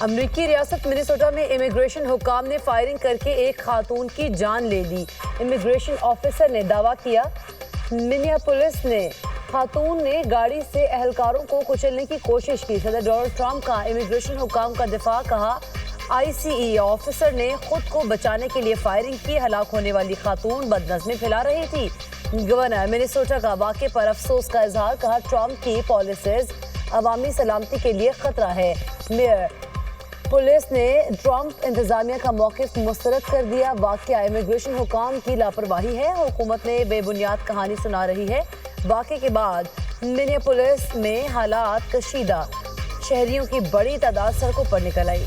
امریکی ریاست منیسوٹا میں امیگریشن حکام نے فائرنگ کر کے ایک خاتون کی جان لے لی۔ امیگریشن آفیسر نے دعویٰ کیا منیاپولس نے خاتون نے گاڑی سے اہلکاروں کو کچلنے کی کوشش کی۔ صدر ڈونلڈ ٹرمپ کا امیگریشن حکام کا دفاع، کہا آئی سی ای آفیسر نے خود کو بچانے کے لیے فائرنگ کی۔ ہلاک ہونے والی خاتون بدنظمی پھیلا رہی تھی۔ گورنر منیسوٹا کا واقعے پر افسوس کا اظہار، کہا ٹرمپ کی پالیسیز عوامی سلامتی کے لیے خطرہ ہے۔ میئر پولیس نے ٹرمپ انتظامیہ کا موقف مسترد کر دیا۔ واقعہ امیگریشن حکام کی لاپرواہی ہے، حکومت نے بے بنیاد کہانی سنا رہی ہے۔ واقعے کے بعد منیاپولس میں حالات کشیدہ، شہریوں کی بڑی تعداد سڑکوں پر نکل آئی۔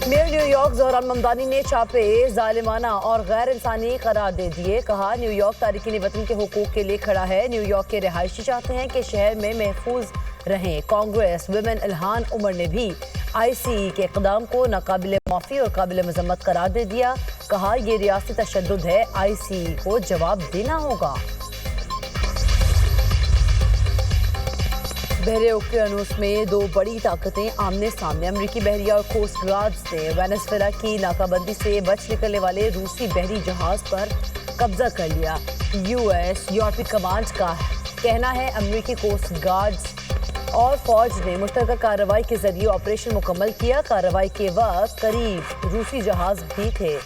Mayor new York Dhahran Mamdani نے چھاپے ظالمانہ اور غیر انسانی قرار دے دیے، کہا نیو یارک تارکین وطن کے حقوق کے لیے کھڑا ہے۔ نیو یارک کے رہائشی چاہتے ہیں کہ شہر میں محفوظ رہیں۔ کانگریس ویمن الہان عمر نے بھی آئی سی ای کے اقدام کو ناقابل معافی اور قابل مذمت قرار دے دیا، کہا یہ ریاستی تشدد ہے، آئی سی ای کو جواب دینا ہوگا۔ بحر اوقیانوس میں دو بڑی طاقتیں آمنے سامنے۔ امریکی بحریہ اور کوسٹ گارڈز نے وینزویلا کی ناکہ بندی سے بچ نکلنے والے روسی بحری جہاز پر قبضہ کر لیا۔ یو ایس یورپی کمانڈ کا کہنا ہے امریکی کوسٹ گارڈز اور فوج نے مشترکہ کارروائی کے ذریعے آپریشن مکمل کیا۔ کارروائی کے وقت قریب روسی جہاز بھی تھے،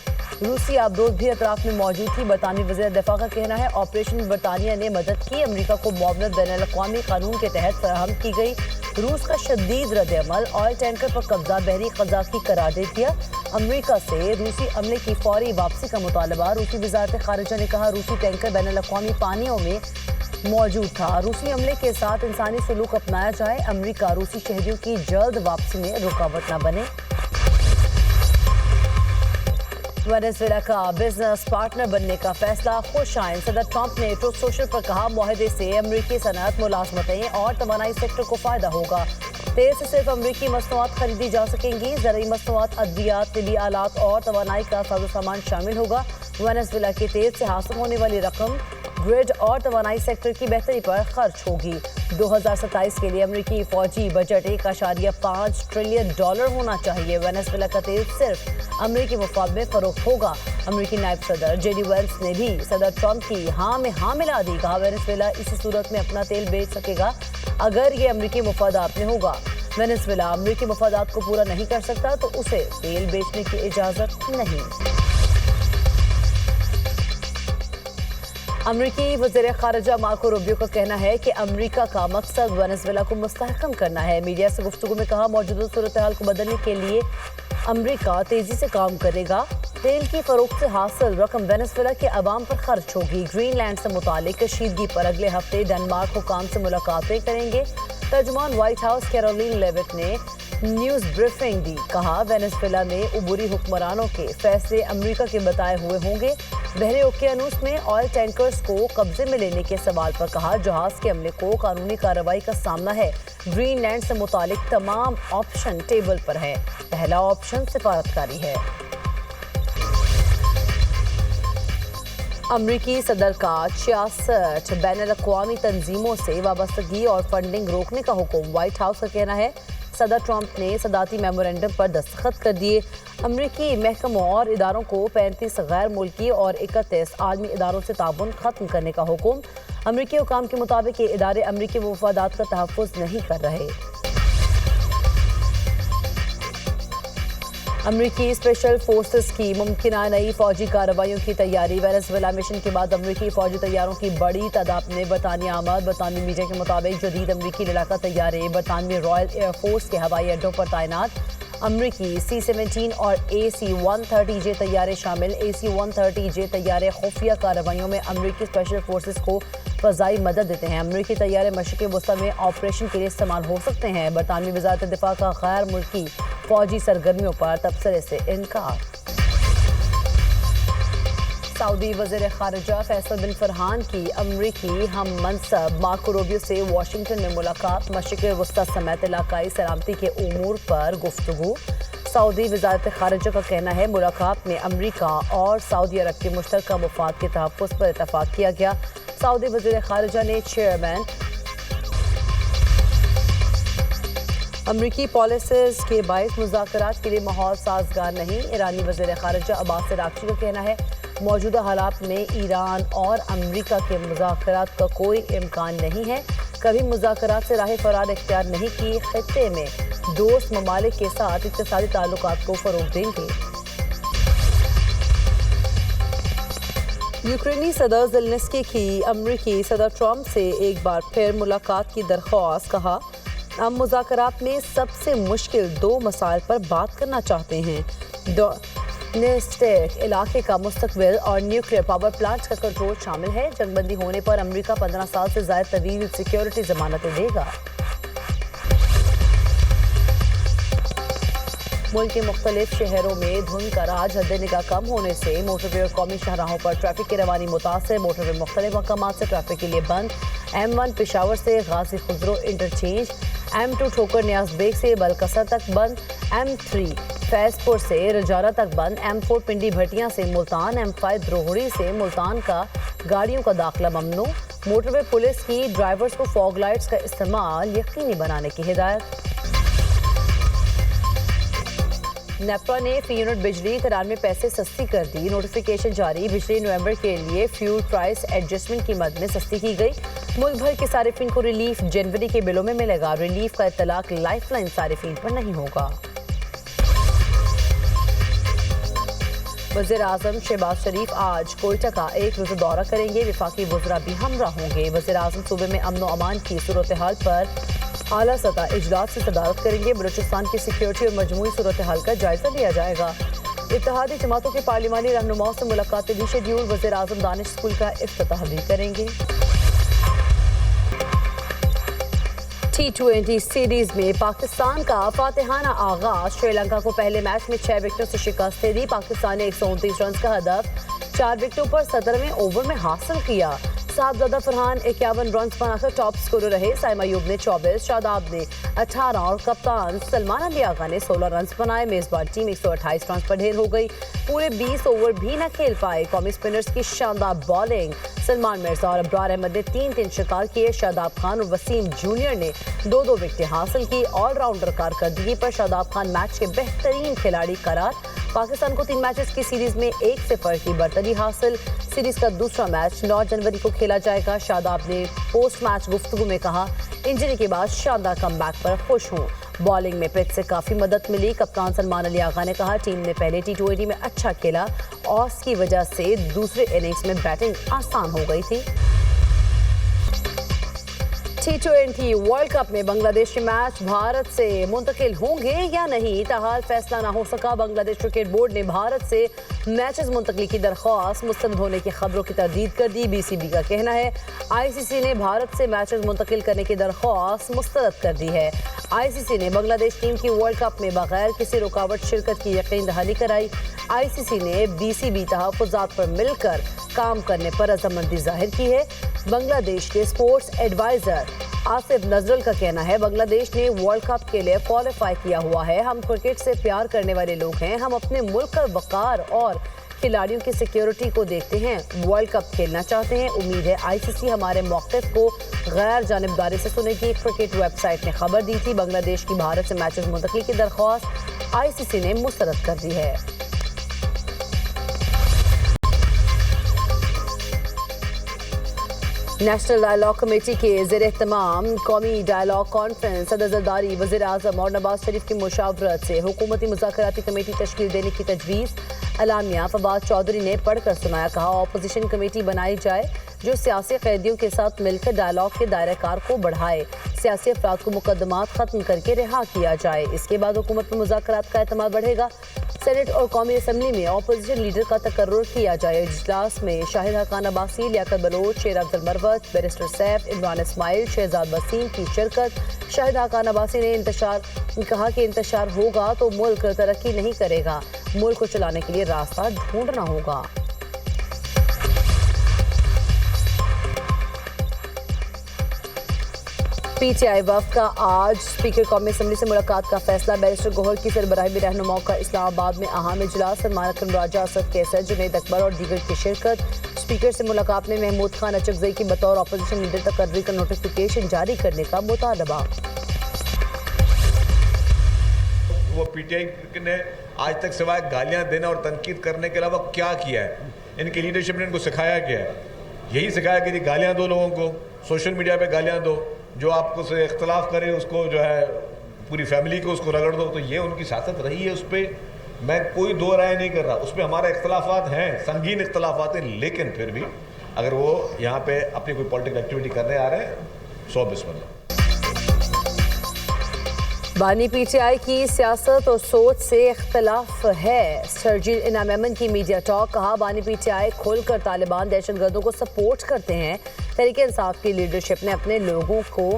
روسی آبدوز بھی اطراف میں موجود تھی۔ برطانوی وزیر دفاع کا کہنا ہے آپریشن برطانیہ نے مدد کی، امریکہ کو معاونت بین الاقوامی قانون کے تحت فراہم کی گئی۔ روس کا شدید رد عمل، آئل ٹینکر پر قبضہ بحری قزاقی قرار دے دیا۔ امریکہ سے روسی عملے کی فوری واپسی کا مطالبہ، روسی وزارت خارجہ نے کہا روسی ٹینکر بین الاقوامی پانیوں میں موجود تھا، روسی عملے کے ساتھ انسانی سلوک اپنایا جائے، امریکہ روسی شہریوں کی جلد واپسی میں رکاوٹ نہ بنے۔ وینزویلا کا بزنس پارٹنر بننے کا فیصلہ، خوش آئیں، صدر ٹرمپ نے ٹروتھ سوشل پر کہا معاہدے سے امریکی صنعت، ملازمتیں اور توانائی سیکٹر کو فائدہ ہوگا۔ تیل سے صرف امریکی مصنوعات خریدی جا سکیں گی، زرعی مصنوعات، ادویات، طبی آلات اور توانائی کا ساز و سامان شامل ہوگا۔ وینزویلا کے تیل سے حاصل ہونے والی رقم گرڈ اور توانائی سیکٹر کی بہتری پر خرچ ہوگی۔ 2027 کے لیے امریکی فوجی بجٹ $1.5 ٹریلین ہونا چاہیے۔ وینزویلا کا تیل صرف امریکی مفاد میں فروخت ہوگا۔ امریکی نائب صدر جے ڈی وینس نے بھی صدر ٹرمپ کی ہاں میں ہاں ملا دی، کہا وینزویلا اسی صورت میں اپنا تیل بیچ سکے گا اگر یہ امریکی مفادات میں ہوگا۔ وینزویلا امریکی مفادات کو پورا نہیں کر سکتا تو اسے تیل بیچنے کی اجازت نہیں۔ امریکی وزیر خارجہ مارکو روبیو کا کہنا ہے کہ امریکہ کا مقصد وینزویلا کو مستحکم کرنا ہے۔ میڈیا سے گفتگو میں کہا موجودہ صورتحال کو بدلنے کے لیے امریکہ تیزی سے کام کرے گا۔ تیل کی فروخت سے حاصل رقم وینزویلا کے عوام پر خرچ ہوگی۔ گرین لینڈ سے متعلق کشیدگی پر اگلے ہفتے ڈنمارک حکام سے ملاقاتیں کریں گے۔ ترجمان وائٹ ہاؤس کیرولین لیوٹ نے نیوز بریفنگ دی، کہا وینزویلا میں عبوری حکمرانوں کے فیصلے امریکہ کے بتائے ہوئے ہوں گے۔ بحر اوقیانوس میں آئل ٹینکرز کو قبضے میں لینے کے سوال پر کہا جہاز کے عملے کو قانونی کارروائی کا سامنا ہے۔ گرین لینڈ سے متعلق تمام آپشن ٹیبل پر ہے، پہلا آپشن سفارتکاری ہے۔ امریکی صدر کا 66 بین الاقوامی تنظیموں سے وابستگی اور فنڈنگ روکنے کا حکم، وائٹ ہاؤس کا کہنا ہے صدر ٹرمپ نے صدارتی میمورنڈم پر دستخط کر دیے۔ امریکی محکموں اور اداروں کو 35 غیر ملکی اور 31 عالمی اداروں سے تعاون ختم کرنے کا حکم۔ امریکی حکام کے مطابق یہ ادارے امریکی مفادات کا تحفظ نہیں کر رہے۔ امریکی اسپیشل فورسز کی ممکنہ نئی فوجی کارروائیوں کی تیاری، وینزویلا مشن کے بعد امریکی فوجی طیاروں کی بڑی تعداد میں برطانیہ آمد۔ برطانوی میڈیا کے مطابق جدید امریکی لڑاکا طیارے برطانوی رائل ایئر فورس کے ہوائی اڈوں پر تعینات۔ امریکی C-17 اور AC-130J طیارے شامل۔ AC-130J طیارے خفیہ کارروائیوں میں امریکی اسپیشل فورسز کو فضائی مدد دیتے ہیں۔ امریکی طیارے مشرق وسطی میں آپریشن کے لیے استعمال ہو سکتے ہیں۔ برطانوی وزارت دفاع کا غیر ملکی فوجی سرگرمیوں پر تبصرے سے انکار۔ سعودی وزیر خارجہ فیصل بن فرحان کی امریکی ہم منصب مارکو روبیو سے واشنگٹن میں ملاقات، مشرق وسطی سمیت علاقائی سلامتی کے امور پر گفتگو۔ سعودی وزارت خارجہ کا کہنا ہے ملاقات میں امریکہ اور سعودی عرب کے مشترکہ مفاد کے تحفظ پر اتفاق کیا گیا۔ سعودی وزیر خارجہ نے چیئرمین امریکی پالیسیز کے باعث مذاکرات کے لیے ماحول سازگار نہیں، ایرانی وزیر خارجہ عباس عراقچی کا کہنا ہے موجودہ حالات میں ایران اور امریکہ کے مذاکرات کا کوئی امکان نہیں ہے، کبھی مذاکرات سے راہ فرار اختیار نہیں کی، خطے میں دوست ممالک کے ساتھ اقتصادی تعلقات کو فروغ دیں گے۔ یوکرینی صدر زیلنسکی کی امریکی صدر ٹرمپ سے ایک بار پھر ملاقات کی درخواست، کہا ہم مذاکرات میں سب سے مشکل 2 مسائل پر بات کرنا چاہتے ہیں، ڈونیسٹک علاقے کا مستقبل اور نیوکلیئر پاور پلانٹ کا کنٹرول شامل ہے۔ جنگ بندی ہونے پر امریکہ 15 سال سے زائد طویل سیکیورٹی ضمانتیں دے گا۔ ملک کے مختلف شہروں میں دھند کا راج حد نگاہ کم ہونے سے موٹر وے اور قومی شاہراہوں پر ٹریفک کی روانی متاثر، موٹر وے مختلف مقامات سے ٹریفک کے لیے بند، M1 پشاور سے غازی خسرو انٹرچینج، M2 ٹھوکر نیاز بیگ سے بلکسر تک بند، M3 فیض پور سے رجارہ تک بند، M4 پنڈی بھٹیاں سے ملتان، M5 دروہڑی سے ملتان کا گاڑیوں کا داخلہ ممنوع۔ موٹر وے پولیس کی ڈرائیورز کو فوگ لائٹس کا استعمال یقینی بنانے کی ہدایت۔ نیپرا نے فی یونٹ بجلی 93 پیسے سستی کر دی، نوٹیفیکیشن جاری، بجلی نومبر کے لیے فیول پرائس ایڈجسٹمنٹ کی مد میں سستی کی گئی، ملک بھر کے صارفین کو ریلیف جنوری کے بلوں میں ملے گا، ریلیف کا اطلاق لائف لائن صارفین پر نہیں ہوگا۔ وزیر اعظم شہباز شریف آج کوئٹہ کا ایک روزہ دورہ کریں گے، وفاقی وزراء بھی ہمراہ ہوں گے۔ وزیر اعظم صوبے میں امن و امان کی صورتحال پر اعلیٰ سطح اجلاس سے صدارت کریں گے، بلوچستان کی سیکیورٹی اور مجموعی صورتحال کا جائزہ لیا جائے گا۔ اتحادی جماعتوں کے پارلیمانی رہنماؤں سے ملاقاتیں بھی شیڈیول، وزیر اعظم دانش اسکول کا افتتاح بھی کریں گے۔ T20 سیریز میں پاکستان کا فاتحانہ آغاز، سری لنکا کو پہلے میچ میں 6 وکٹوں سے شکست دے دی، پاکستان نے 129 رنز کا ہدف 4 وکٹوں پر 17ویں اوور میں حاصل کیا۔ صاحبزادہ فرحان 51 رنز بنا کر ٹاپ سکورر رہے، سائمہ ایوب نے 24، شاداب نے 18 اور کپتان سلمان علی آغا نے 16 رنز بنائے۔ میزبان ٹیم 128 رنز پر ڈھیر ہو گئی، پورے 20 اوور بھی نہ کھیل پائے۔ قومی اسپنرز کی شاندار بالنگ، سلمان مرزا اور ابرار احمد نے 3 شکار کیے، شاداب خان اور وسیم جونیئر نے 2 وکٹیں حاصل کی۔ آل راؤنڈر کارکردگی پر شاداب خان میچ کے بہترین کھلاڑی قرار، پاکستان کو 3 میچز کی سیریز میں 1-0 کی برتری حاصل۔ سیریز کا دوسرا میچ 9 جنوری کو کھیلا جائے گا۔ شاداب نے پوسٹ میچ گفتگو میں کہا انجری کے بعد شاندار کم بیک پر خوش ہوں، بالنگ میں پچ سے کافی مدد ملی۔ کپتان سلمان علی آغا نے کہا ٹیم نے پہلے T20 میں اچھا کھیلا، آس کی وجہ سے دوسرے اننگز میں بیٹنگ آسان ہو گئی تھی۔ T20 ورلڈ کپ میں بنگلہ دیش کے میچ بھارت سے منتقل ہوں گے یا نہیں، تاحال فیصلہ نہ ہو سکا۔ بنگلہ دیش کرکٹ بورڈ نے بھارت سے میچز منتقلی کی درخواست مسترد ہونے کی خبروں کی تردید کر دی۔ BCB کا کہنا ہے ICC نے بھارت سے میچز منتقل کرنے کی درخواست مسترد کر دی ہے۔ ICC نے بنگلہ دیش ٹیم کی ورلڈ کپ میں بغیر کسی رکاوٹ شرکت کی یقین دہانی کرائی۔ ICC نے BCB تحفظات پر مل کر کام کرنے پر رضامندی ظاہر کی ہے۔ بنگلہ دیش کے اسپورٹس ایڈوائزر آصف نزرل کا کہنا ہے ورلڈ دیش نے ورلڈ کپ کے لیے کوالیفائی کیا ہوا ہے، ہم کرکٹ سے پیار کرنے والے لوگ ہیں، ہم اپنے ملک کا وقار اور کھلاڑیوں کی سیکیورٹی کو دیکھتے ہیں، ورلڈ کپ کھیلنا چاہتے ہیں، امید ہے ICC ہمارے موقف کو غیر جانبداری سے سنے گی۔ کرکٹ ویب سائٹ نے خبر دی تھی بنگلہ دیش کی بھارت سے میچز منتقلی کی درخواست ICC نے مسترد کر دی ہے۔ نیشنل ڈائیلاگ کمیٹی کے زیر اہتمام قومی ڈائیلاگ کانفرنس، صدر زرداری، وزیر اعظم اور نواز شریف کی مشاورت سے حکومتی مذاکراتی کمیٹی تشکیل دینے کی تجویز۔ اعلامیہ فواد چودھری نے پڑھ کر سنایا، کہا اپوزیشن کمیٹی بنائی جائے جو سیاسی قیدیوں کے ساتھ مل کر ڈائیلاگ کے دائرہ کار کو بڑھائے، سیاسی افراد کو مقدمات ختم کر کے رہا کیا جائے، اس کے بعد حکومت میں مذاکرات کا اعتماد بڑھے گا۔ سینٹ اور قومی اسمبلی میں اپوزیشن لیڈر کا تقرر کیا جائے۔ اجلاس میں شاہد حقان عباسی، لیاقت بلوچ، شیر افضل مروت، بیرسٹر سیف، عمران اسماعیل، شہزاد وسیم کی شرکت۔ شاہد حقان عباسی نے کہا کہ انتشار ہوگا تو ملک ترقی نہیں کرے گا، ملک کو چلانے کے لیے راستہ ڈھونڈنا ہوگا۔ PTI وفد کا آج اسپیکر قومی اسمبلی سے ملاقات کا فیصلہ، بیرسٹر گوہر کی سربراہی میں رہنماؤں کا اسلام آباد میں اہم اجلاس، سلمان اکرم راجہ، اسد کیسر، جنید اکبر اور دیگر کی شرکت۔ اسپیکر سے ملاقات میں محمود خان اچکزئی کی بطور اپوزیشن لیڈر تقرری کا نوٹیفیکیشن جاری کرنے کا مطالبہ۔ وہ پی ٹی آئی نے آج تک سوائے گالیاں دینا اور تنقید کرنے کے علاوہ کیا کیا ہے؟ ان کی لیڈرشپ نے ان کو سکھایا کیا ہے؟ یہی سکھایا کہ گالیاں دو لوگوں کو، سوشل میڈیا پہ گالیاں دو، جو آپ کو سے اختلاف کرے اس کو جو ہے پوری فیملی کو اس کو رگڑ دو. تو یہ ان کی سیاست رہی ہے. اس پہ میں کوئی دو رائے نہیں کر رہا. اس پہ ہمارے اختلافات ہیں، سنگین اختلافات ہیں، لیکن پھر بھی اگر وہ یہاں پہ اپنی کوئی پولیٹیکل ایکٹیویٹی کرنے آ رہے ہیں 100 بسم اللہ. بانی پی ٹی آئی کی سیاست اور سوچ سے اختلاف ہے. شرجیل انعام ایمن کی میڈیا ٹاک. کہا بانی پی ٹی آئی کھول کر طالبان دہشت گردوں کو سپورٹ کرتے ہیں. تحریک انصاف کی لیڈرشپ نے اپنے لوگوں کو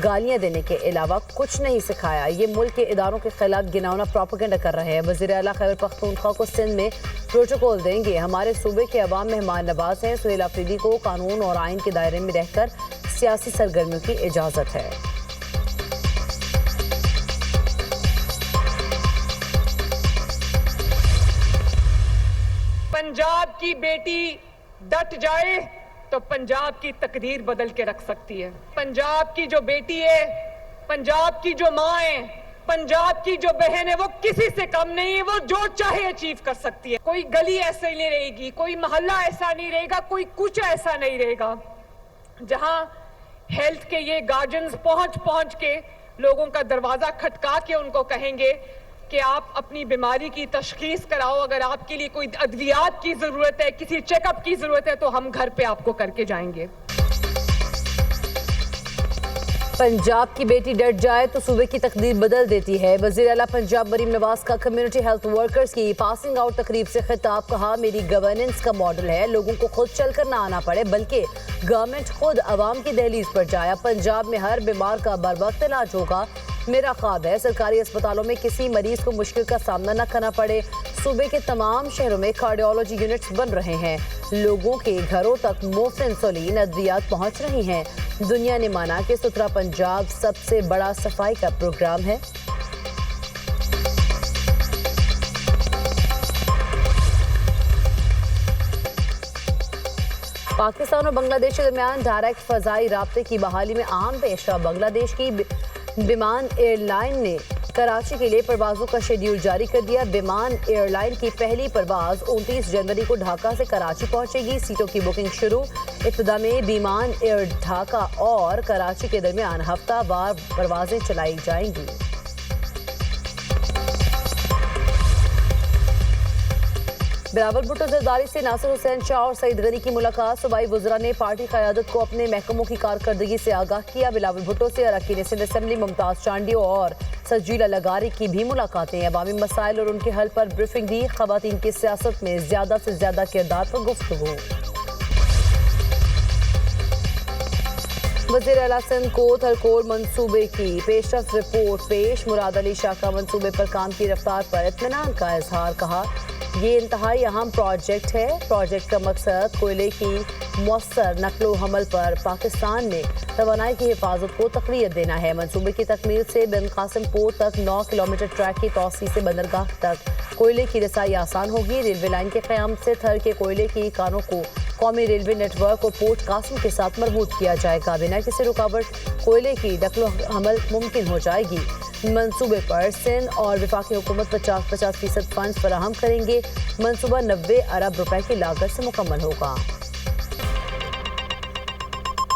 گالیاں دینے کے علاوہ کچھ نہیں سکھایا. یہ ملک کے اداروں کے خلاف گناونا پروپیگنڈا کر رہے ہیں. وزیر اعلیٰ خیبر پختونخوا کو سندھ میں پروٹوکول دیں گے. ہمارے صوبے کے عوام مہمان نواز ہیں. سہیل آفریدی کو قانون اور آئین کے دائرے میں رہ کر سیاسی سرگرمیوں کی اجازت ہے. پنجاب کی بیٹی ڈٹ جائے تو پنجاب کی تقدیر بدل کے رکھ سکتی ہے. پنجاب کی جو بیٹی ہے، پنجاب کی جو ماں ہے، پنجاب کی جو بہن ہے، وہ کسی سے کم نہیں ہے. وہ جو چاہے اچیو کر سکتی ہے. کوئی گلی ایسا نہیں رہے گی، کوئی محلہ ایسا نہیں رہے گا، کوئی کچھ ایسا نہیں رہے گا جہاں ہیلتھ کے یہ گارڈینز پہنچ کے لوگوں کا دروازہ کھٹکا کے ان کو کہیں گے کہ آپ اپنی بیماری کی تشخیص کراؤ. اگر آپ کے لیے کوئی ادویات کی ضرورت ہے، کسی چیک اپ کی ضرورت ہے، تو ہم گھر پہ آپ کو کر کے جائیں گے. پنجاب کی بیٹی ڈٹ جائے تو صوبے کی تقدیر بدل دیتی ہے. وزیر اعلیٰ پنجاب مریم نواز کا کمیونٹی ہیلتھ ورکرز کی پاسنگ آؤٹ تقریب سے خطاب. کہا میری گورننس کا ماڈل ہے لوگوں کو خود چل کر نہ آنا پڑے بلکہ گورنمنٹ خود عوام کی دہلیز پر جائے. پنجاب میں ہر بیمار کا بر وقت علاج ہوگا. میرا خواب ہے سرکاری اسپتالوں میں کسی مریض کو مشکل کا سامنا نہ کرنا پڑے. صوبے کے تمام شہروں میں کارڈیولوجی یونٹس بن رہے ہیں. لوگوں کے گھروں تک مفت انسولین ادویات پہنچ رہی ہیں. دنیا نے مانا کہ ستھرا پنجاب سب سے بڑا صفائی کا پروگرام ہے. پاکستان اور بنگلہ دیش کے درمیان ڈائریکٹ فضائی رابطے کی بحالی میں اہم پیش رفت. بنگلہ دیش کی بیمان ایئر لائن نے کراچی کے لیے پروازوں کا شیڈیول جاری کر دیا. بیمان ایئر لائن کی پہلی پرواز 29 جنوری کو ڈھاکہ سے کراچی پہنچے گی. سیٹوں کی بکنگ شروع. ابتدا میں بیمان ایئر ڈھاکہ اور کراچی کے درمیان ہفتہ وار پروازیں چلائی جائیں گی. بلاول بھٹو زرداری سے ناصر حسین شاہ اور سعید غنی کی ملاقات. صوبائی وزراء نے پارٹی قیادت کو اپنے محکموں کی کارکردگی سے آگاہ کیا. بلاول بھٹو سے اراکین سندھ اسمبلی ممتاز چانڈیو اور سجیلا لگاری کی بھی ملاقاتیں. عوامی مسائل اور ان کے حل پر بریفنگ دی. خواتین کی سیاست میں زیادہ سے زیادہ کردار پر گفتگو. وزیر اعلیٰ سندھ کو تھلکوٹ منصوبے کی پیش رفت رپورٹ پیش. مراد علی شاہ کا منصوبے پر کام کی رفتار پر اطمینان کا اظہار. کہا یہ انتہائی اہم پروجیکٹ ہے. پروجیکٹ کا مقصد کوئلے کی مؤثر نقل و حمل پر پاکستان میں توانائی کی حفاظت کو تقویت دینا ہے. منصوبے کی تکمیل سے بن قاسم پورٹ تک 9 کلومیٹر ٹریک کی توسیع سے بندرگاہ تک کوئلے کی رسائی آسان ہوگی. ریلوے لائن کے قیام سے تھر کے کوئلے کی کانوں کو قومی ریلوے نیٹ ورک اور پورٹ قاسم کے ساتھ مربوط کیا جائے گا. بنا کسی رکاوٹ کوئلے کی نقل و حمل ممکن ہو جائے گی. منصوبے پر سندھ اور وفاقی حکومت 50% فنڈز فراہم کریں گے. منصوبہ 90 ارب روپے کی لاگت سے مکمل ہوگا.